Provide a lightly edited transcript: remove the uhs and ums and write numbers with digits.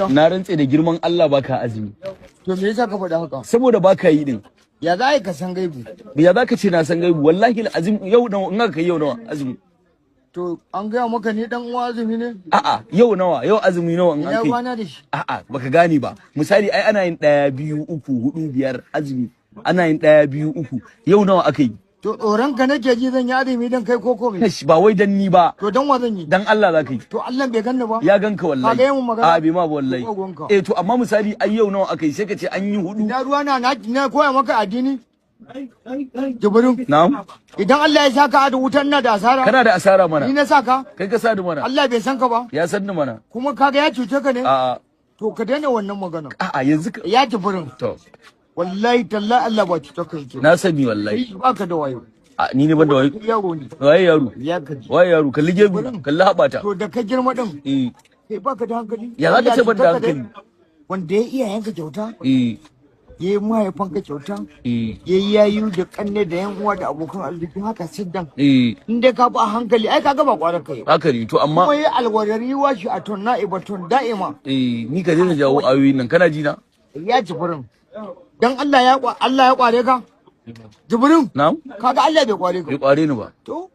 Na rantse da girman Allah baka azumi. To me yasa ka faɗa haka? Saboda baka yi din. Ya za ka san gaibu? Ya za ka ce na san gaibu? Wallahi azumi yau nawa in aka yau nawa azumi. To an gaya maka ni dan uwa azumi ne? A'a yau nawa yau azumi nawa in an kai. Ina kwana da shi. A'a baka gane ba. Misali ai ana yin 1 2 3 4 5 azumi. Ana yin 1 2 3 yau nawa aka yi. To tsoron ka nake ji zan yi azumi dan kai koko me? Ba wai dan ni ba. To dan wa zan yi? Dan Allah za ka yi. To Allah bai ganni ba. Ya ganka wallahi. Ka ga mun magana. A bai ma ba wallahi. To amma misali ai yau nawa aka yi sai ka ce an yi 4. Ina ruwa na koya maka addini. Jibrin. Na'am. Idan Allah ya saka da wutar na da asara. Kana da asara mana. Ni na saka. Kai ka sadu mana. Allah bai san ka ba. Ya san ni mana. Kuma kaga ya cuce ka ne? A'a. To ka daina wannan magana. A'a yanzu ka. Ya Jibrin. To. Wallahi tallahi Allah ba cuce ka yake. Na sani wallahi. Baka da wayo. Ni ne ban da wayo. Yaro ne. Waye yaro? Ya kaji. Waye yaro? Kalli gebu, kalli habata. To da ka girma din. Kai baka da hankali. Ya za ka ce ban da hankali? Wanda ya iya yanka kyauta. Ya yi mahaifanka kyauta. Ya yi yayu da kanne da yan uwa da abokan arziki haka siddan. In dai ka ba hankali ai kaga ba kwarar kai. Haka ne to amma. Kuma yi alwarari wa shi a ton na'ibatun da'ima. Ni ka daina jawo ayoyin nan kana ji na? Ya Jibrin. Dan Allah ya kware ka. Jibrin. Na'am. Kaga Allah bai kware ka. Bai kware ni ba. To